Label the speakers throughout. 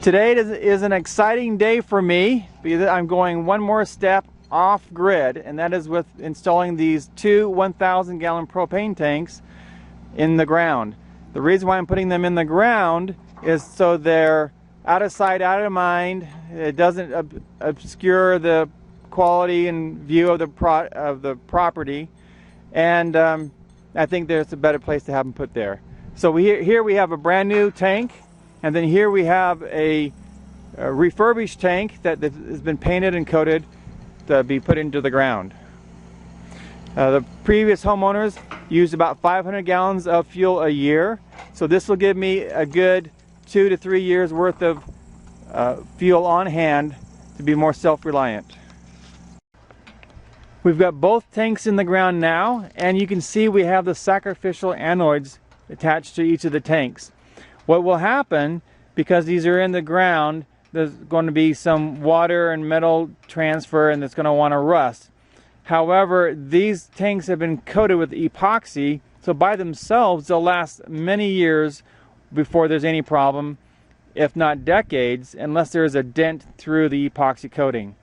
Speaker 1: Today is an exciting day for me because I'm going one more step off grid, and that is with installing these two 1,000 gallon propane tanks in the ground. The reason why I'm putting them in the ground is so they're out of sight, out of mind. It doesn't obscure the quality and view of the property, and I think there's a better place to have them put there. So here we have a brand new tank, and then here we have a refurbished tank that has been painted and coated to be put into the ground. The previous homeowners used about 500 gallons of fuel a year, so this will give me a good 2 to 3 years worth of fuel on hand to be more self-reliant. We've got both tanks in the ground now, and you can see we have the sacrificial anodes attached to each of the tanks. What will happen, because these are in the ground, there's going to be some water and metal transfer, and it's going to want to rust. However, these tanks have been coated with epoxy, so by themselves they'll last many years before there's any problem, if not decades, unless there's a dent through the epoxy coating.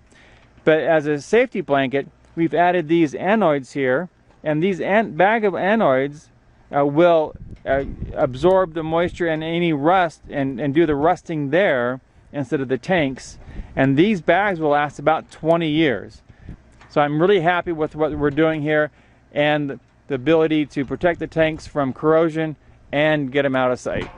Speaker 1: But as a safety blanket, we've added these anodes here, and these bag of anodes will absorb the moisture and any rust and do the rusting there instead of the tanks, and these bags will last about 20 years. So I'm really happy with what we're doing here and the ability to protect the tanks from corrosion and get them out of sight.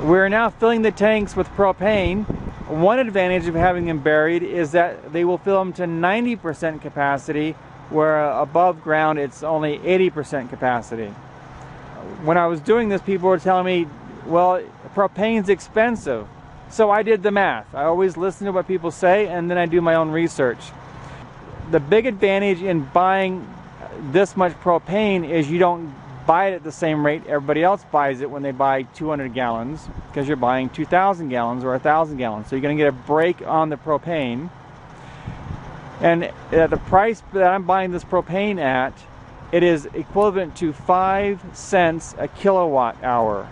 Speaker 1: We're now filling the tanks with propane. One advantage of having them buried is that they will fill them to 90% capacity, where above ground it's only 80% capacity. When I was doing this, people were telling me, well, propane's expensive. So I did the math. I always listen to what people say, and then I do my own research. The big advantage in buying this much propane is you don't buy it at the same rate everybody else buys it when they buy 200 gallons, because you're buying 2,000 gallons or 1,000 gallons. So you're going to get a break on the propane. And at the price that I'm buying this propane at, it is equivalent to 5 cents a kilowatt hour.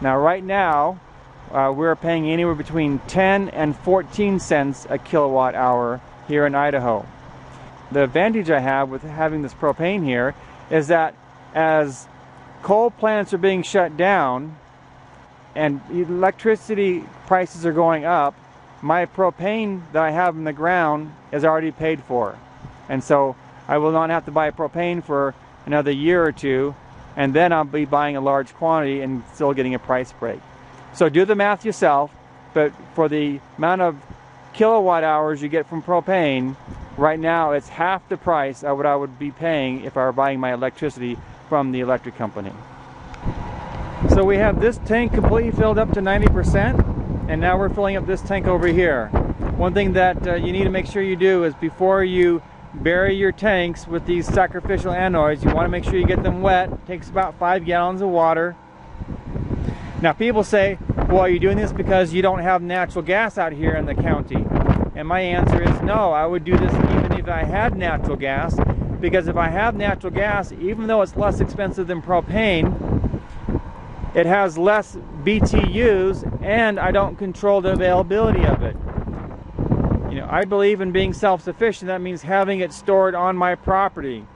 Speaker 1: Now right now, we're paying anywhere between 10 and 14 cents a kilowatt hour here in Idaho. The advantage I have with having this propane here is that as coal plants are being shut down and electricity prices are going up, my propane that I have in the ground is already paid for. And so I will not have to buy propane for another year or two, and then I'll be buying a large quantity and still getting a price break. So do the math yourself, but for the amount of kilowatt hours you get from propane, right now it's half the price of what I would be paying if I were buying my electricity from the electric company. So we have this tank completely filled up to 90%, and now we're filling up this tank over here. One thing that you need to make sure you do is before you bury your tanks with these sacrificial anodes, you want to make sure you get them wet. It takes about 5 gallons of water. Now people say, well, are you doing this because you don't have natural gas out here in the county? And my answer is no, I would do this even if I had natural gas, because if I have natural gas, even though it's less expensive than propane, it has less BTUs and I don't control the availability of it. You know, I believe in being self-sufficient. That means having it stored on my property.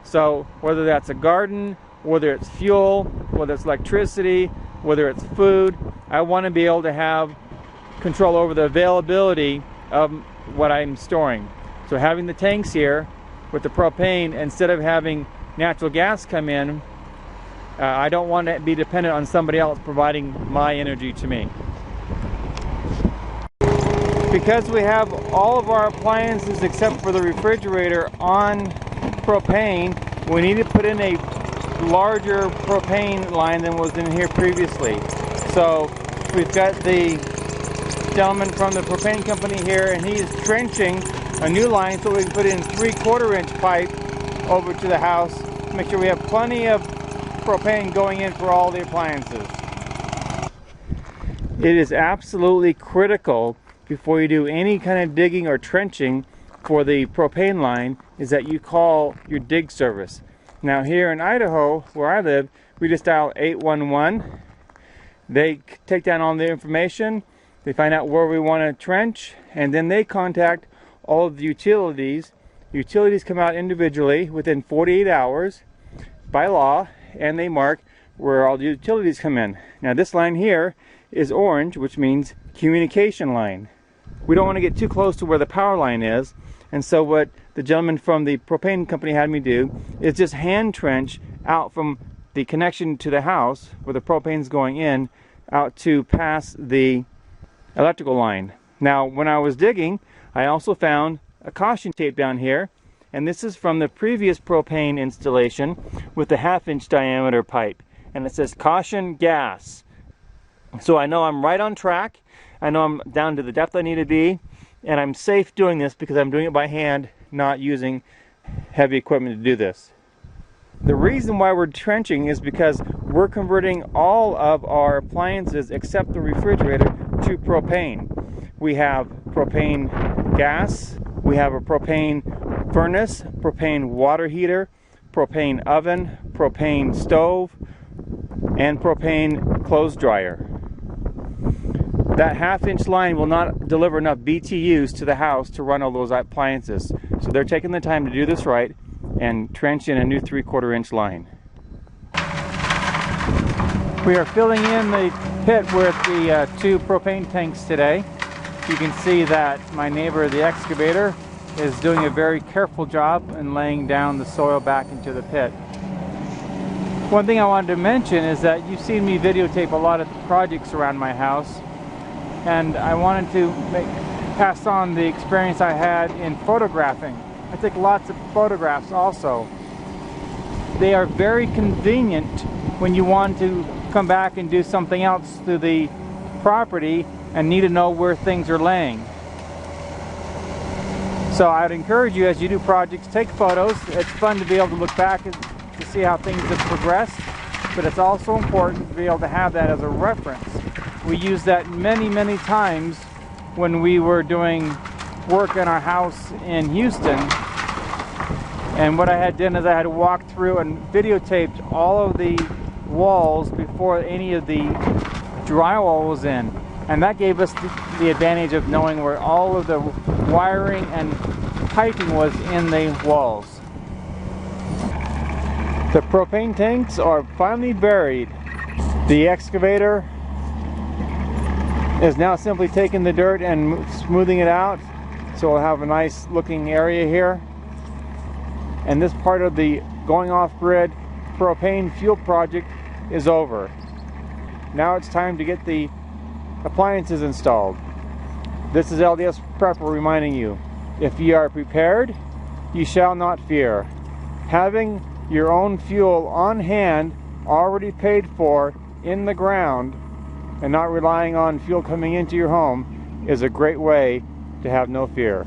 Speaker 1: So whether that's a garden, whether it's fuel, whether it's electricity, whether it's food, I want to be able to have control over the availability of what I'm storing. So having the tanks here with the propane, instead of having natural gas come in, I don't want to be dependent on somebody else providing my energy to me. Because we have all of our appliances except for the refrigerator on propane, we need to put in a larger propane line than was in here previously. So we've got the gentleman from the propane company here, and he is trenching a new line so we can put in 3/4 inch pipe over to the house to make sure we have plenty of propane going in for all the appliances. It is absolutely critical before you do any kind of digging or trenching for the propane line is that you call your dig service. Now here in Idaho, where I live, we just dial 811. They take down all the information, they find out where we want to trench, and then they contact all of the utilities. Utilities come out individually within 48 hours by law, and they mark where all the utilities come in. Now this line here is orange, which means communication line. We don't want to get too close to where the power line is, and so what the gentleman from the propane company had me do is just hand trench out from the connection to the house where the propane's going in out to pass the electrical line. Now when I was digging, I also found a caution tape down here, and this is from the previous propane installation with the 1/2 inch diameter pipe, and it says caution gas. So I know I'm right on track, I know I'm down to the depth I need to be, and I'm safe doing this because I'm doing it by hand, not using heavy equipment to do this. The reason why we're trenching is because we're converting all of our appliances except the refrigerator to propane. We have propane gas, we have a propane furnace, propane water heater, propane oven, propane stove, and propane clothes dryer. That 1/2 inch line will not deliver enough BTUs to the house to run all those appliances. So they're taking the time to do this right and trench in a new 3/4 inch line. We are filling in the pit with the 2 propane tanks today. You can see that my neighbor, the excavator, is doing a very careful job in laying down the soil back into the pit. One thing I wanted to mention is that you've seen me videotape a lot of projects around my house, and I wanted to pass on the experience I had in photographing. I take lots of photographs also. They are very convenient when you want to come back and do something else to the property and need to know where things are laying. So I'd encourage you, as you do projects, take photos. It's fun to be able to look back and to see how things have progressed, but it's also important to be able to have that as a reference. We used that many times when we were doing work in our house in Houston, and what I had done is I had walked through and videotaped all of the walls before any of the drywall was in, and that gave us the advantage of knowing where all of the wiring and piping was in the walls. The propane tanks are finally buried. The excavator is now simply taking the dirt and smoothing it out, so we'll have a nice looking area here. And this part of the going off grid propane fuel project is over. Now it's time to get the appliances installed. This is LDS Prepper reminding you, if ye are prepared, ye shall not fear. Having your own fuel on hand, already paid for in the ground, and not relying on fuel coming into your home is a great way to have no fear.